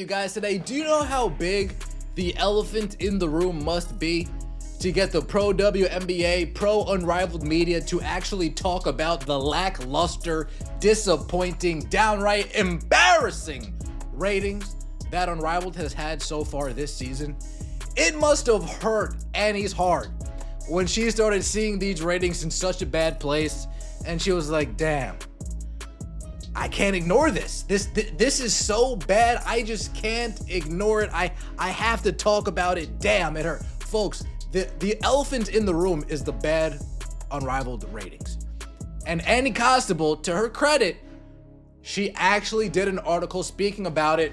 You guys, today, do you know how big the elephant in the room must be to get the pro WNBA, pro Unrivaled media to actually talk about the lackluster, disappointing, downright embarrassing ratings that Unrivaled has had so far this season? It must have hurt Annie's heart when she started seeing these ratings in such a bad place, and she was like, damn, I can't ignore this. This is so bad. I just can't ignore it. I have to talk about it. Damn, it hurt. Folks, the elephant in the room is the bad Unrivaled ratings. And Annie Constable, to her credit, she actually did an article speaking about it.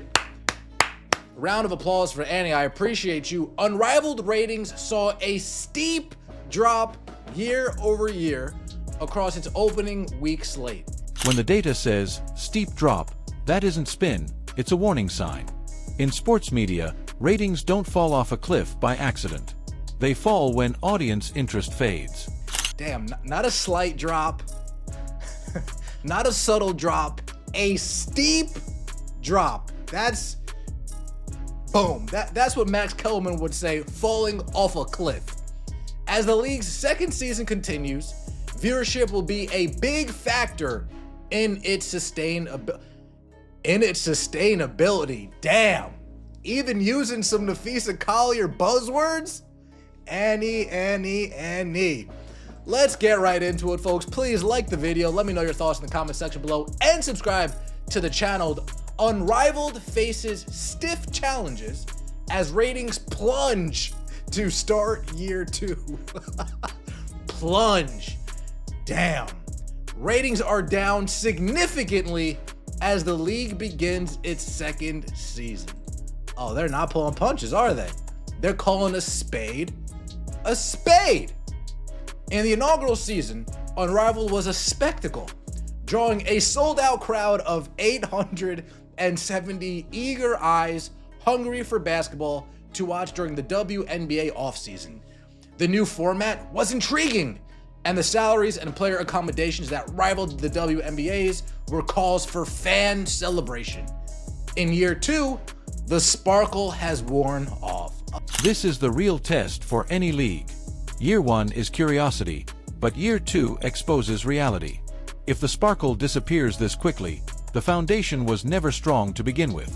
Round of applause for Annie. I appreciate you. Unrivaled ratings saw a steep drop year over year across its opening week slate. When the data says steep drop, that isn't spin, it's a warning sign. In sports media, ratings don't fall off a cliff by accident. They fall when audience interest fades. Damn, not a slight drop, not a subtle drop, a steep drop. That's, boom, that's what Max Kellerman would say, falling off a cliff. As the league's second season continues, viewership will be a big factor in its sustainability. Damn, even using some Nafisa Collier buzzwords? Annie. Let's get right into it, folks. Please like the video, let me know your thoughts in the comment section below, and subscribe to the channel. Unrivaled faces stiff challenges as ratings plunge to start year 2. Plunge. Damn. Ratings are down significantly as the league begins its second season. Oh, they're not pulling punches, are they? They're calling a spade a spade. In the inaugural season, Unrivaled was a spectacle, drawing a sold-out crowd of 870 eager eyes hungry for basketball to watch during the WNBA offseason. The new format was intriguing, and the salaries and player accommodations that rivaled the WNBA's were cause for fan celebration. In year 2, the sparkle has worn off. This is the real test for any league. Year 1 is curiosity, but year 2 exposes reality. If the sparkle disappears this quickly, the foundation was never strong to begin with.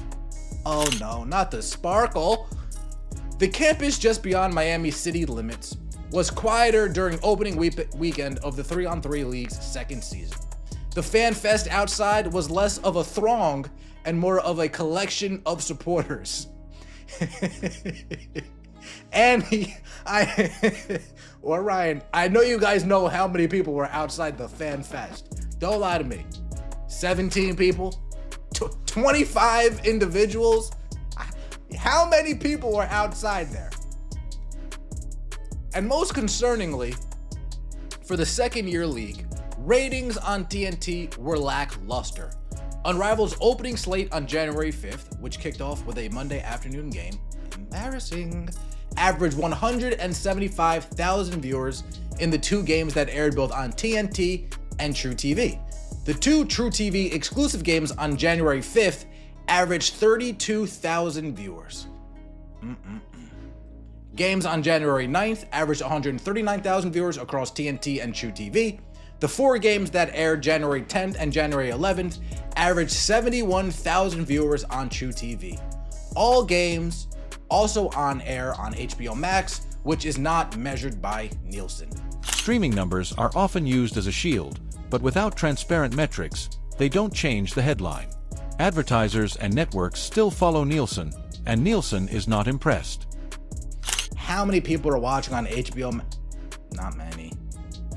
Oh no, not the sparkle. The campus just beyond Miami city limits was quieter during opening weekend of the 3-on-3 League's second season. The fan fest outside was less of a throng and more of a collection of supporters. Annie, or Ryan, I know you guys know how many people were outside the fan fest. Don't lie to me. 17 people? 25 individuals? How many people were outside there? And most concerningly, for the second-year league, ratings on TNT were lackluster. Unrivaled's opening slate on January 5th, which kicked off with a Monday afternoon game, embarrassing, averaged 175,000 viewers in the 2 games that aired both on TNT and truTV. The 2 truTV exclusive games on January 5th averaged 32,000 viewers. Games on January 9th averaged 139,000 viewers across TNT and truTV. The 4 games that aired January 10th and January 11th averaged 71,000 viewers on truTV. All games also on air on HBO Max, which is not measured by Nielsen. Streaming numbers are often used as a shield, but without transparent metrics, they don't change the headline. Advertisers and networks still follow Nielsen, and Nielsen is not impressed. How many people are watching on HBO? Not many.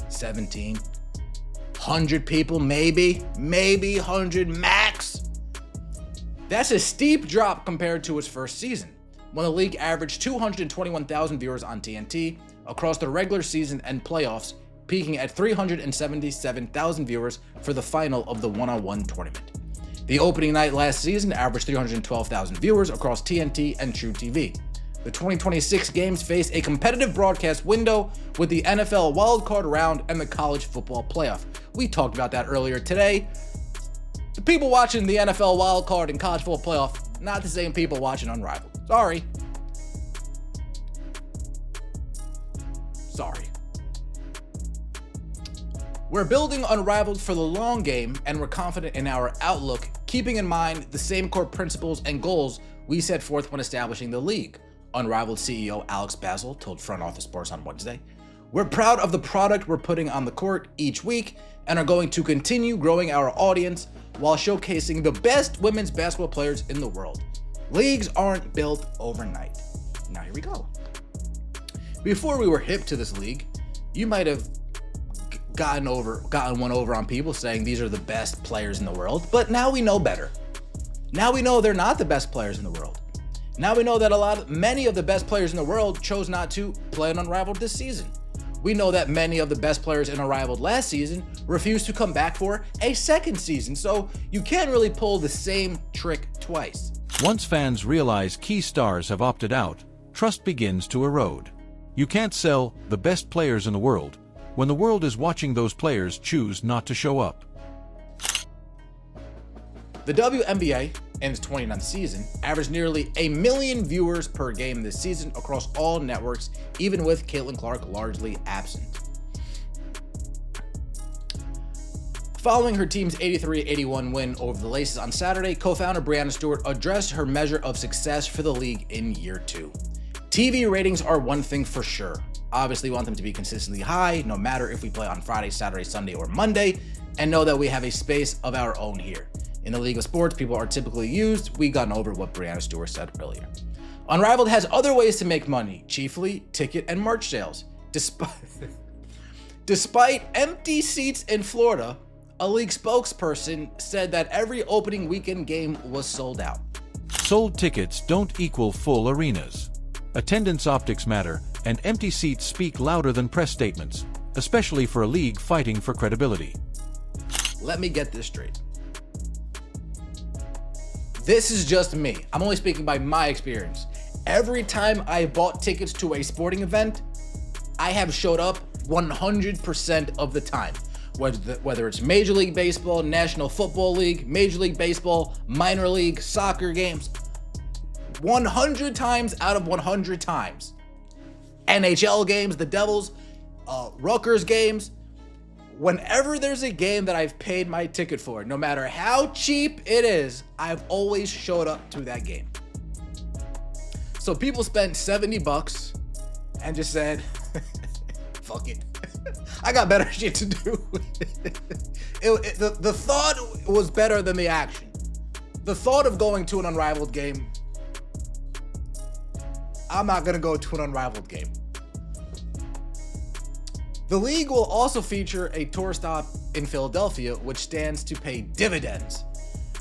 17. 100 people, maybe 100 max. That's a steep drop compared to its first season, when the league averaged 221,000 viewers on TNT across the regular season and playoffs, peaking at 377,000 viewers for the final of the one-on-one tournament. The opening night last season averaged 312,000 viewers across TNT and truTV. The 2026 games face a competitive broadcast window with the NFL wildcard round and the college football playoff. We talked about that earlier today. The people watching the NFL wildcard and college football playoff, not the same people watching Unrivaled. Sorry. We're building Unrivaled for the long game, and we're confident in our outlook, keeping in mind the same core principles and goals we set forth when establishing the league, Unrivaled CEO Alex Basil told Front Office Sports on Wednesday. We're proud of the product we're putting on the court each week and are going to continue growing our audience while showcasing the best women's basketball players in the world. Leagues aren't built overnight. Now here we go. Before we were hip to this league, you might have gotten one over on people saying these are the best players in the world, but now we know better. Now we know they're not the best players in the world. Now we know that many of the best players in the world chose not to play in Unrivaled this season. We know that many of the best players in Unrivaled last season refused to come back for a second season, so you can't really pull the same trick twice. Once fans realize key stars have opted out, trust begins to erode. You can't sell the best players in the world when the world is watching those players choose not to show up. The WNBA, in its 29th season, averaged nearly 1 million viewers per game this season across all networks, even with Caitlin Clark largely absent. Following her team's 83-81 win over the Laces on Saturday, co-founder Breanna Stewart addressed her measure of success for the league in year 2. TV ratings are one thing for sure. Obviously, we want them to be consistently high, no matter if we play on Friday, Saturday, Sunday, or Monday, and know that we have a space of our own here. In the league of sports, people are typically used. We've gotten over what Breanna Stewart said earlier. Unrivaled has other ways to make money, chiefly ticket and merch sales. Despite empty seats in Florida, a league spokesperson said that every opening weekend game was sold out. Sold tickets don't equal full arenas. Attendance optics matter, and empty seats speak louder than press statements, especially for a league fighting for credibility. Let me get this straight. This is just me. I'm only speaking by my experience. Every time I bought tickets to a sporting event, I have showed up 100% of the time. Whether it's Major League Baseball, National Football League, Major League Baseball, minor league, soccer games, 100 times out of 100 times. NHL games, the Devils, Rutgers games. Whenever there's a game that I've paid my ticket for, no matter how cheap it is, I've always showed up to that game. So people spent $70 and just said, fuck it. I got better shit to do. The thought was better than the action. The thought of going to an Unrivaled game, I'm not gonna go to an Unrivaled game. The league will also feature a tour stop in Philadelphia, which stands to pay dividends.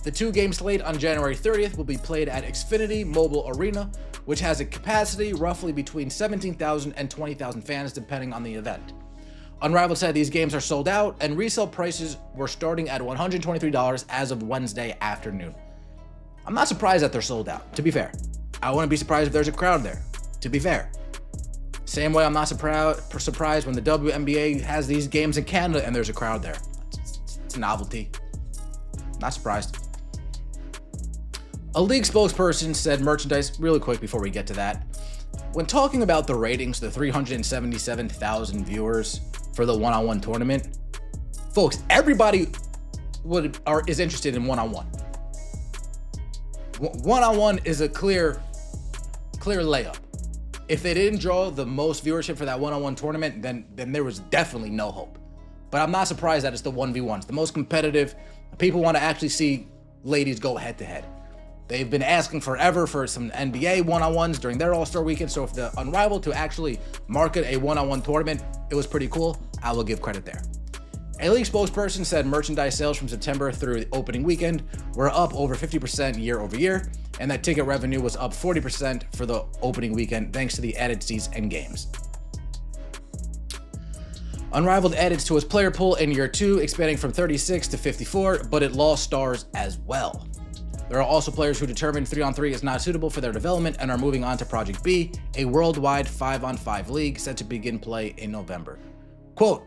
The 2-game slate on January 30th will be played at Xfinity Mobile Arena, which has a capacity roughly between 17,000 and 20,000 fans, depending on the event. Unrivaled said these games are sold out, and resale prices were starting at $123 as of Wednesday afternoon. I'm not surprised that they're sold out, to be fair. I wouldn't be surprised if there's a crowd there, to be fair. Same way I'm not surprised when the WNBA has these games in Canada and there's a crowd there. It's a novelty. Not surprised. A league spokesperson said merchandise, really quick before we get to that. When talking about the ratings, the 377,000 viewers for the one-on-one tournament, folks, everybody is interested in one-on-one. One-on-one is a clear layup. If they didn't draw the most viewership for that one-on-one tournament, then there was definitely no hope. But I'm not surprised that it's the 1v1s, the most competitive. People want to actually see ladies go head-to-head. They've been asking forever for some NBA one-on-ones during their All-Star weekend, so if the Unrivaled to actually market a one-on-one tournament, it was pretty cool. I will give credit there. A league spokesperson said merchandise sales from September through the opening weekend were up over 50% year over year, and that ticket revenue was up 40% for the opening weekend thanks to the added seats and games. Unrivaled added to its player pool in year 2, expanding from 36 to 54, but it lost stars as well. There are also players who determined 3-on-3 is not suitable for their development and are moving on to Project B, a worldwide 5-on-5 league set to begin play in November. Quote,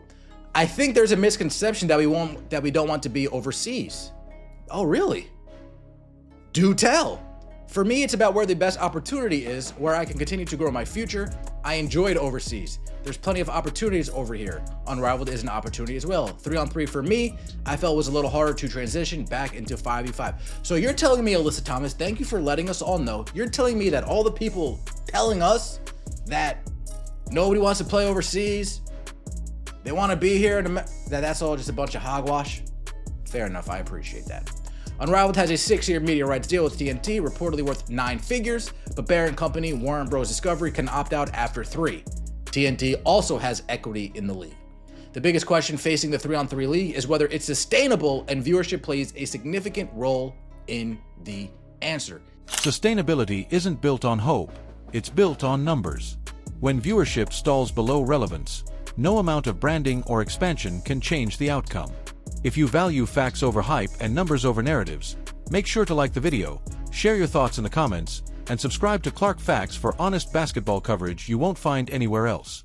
I think there's a misconception that we don't want to be overseas. Oh, really? Do tell. For me, it's about where the best opportunity is, where I can continue to grow my future. I enjoyed overseas. There's plenty of opportunities over here. Unrivaled is an opportunity as well. 3-on-3 for me, I felt was a little harder to transition back into 5v5. So you're telling me, Alyssa Thomas, thank you for letting us all know. You're telling me that all the people telling us that nobody wants to play overseas, they want to be here, that's all just a bunch of hogwash? Fair enough, I appreciate that. Unrivaled has a 6-year media rights deal with TNT, reportedly worth 9 figures, but Bear & Company, Warner Bros. Discovery can opt out after 3. TNT also has equity in the league. The biggest question facing the 3-on-3 league is whether it's sustainable, and viewership plays a significant role in the answer. Sustainability isn't built on hope, it's built on numbers. When viewership stalls below relevance, no amount of branding or expansion can change the outcome. If you value facts over hype and numbers over narratives, make sure to like the video, share your thoughts in the comments, and subscribe to Clark Facts for honest basketball coverage you won't find anywhere else.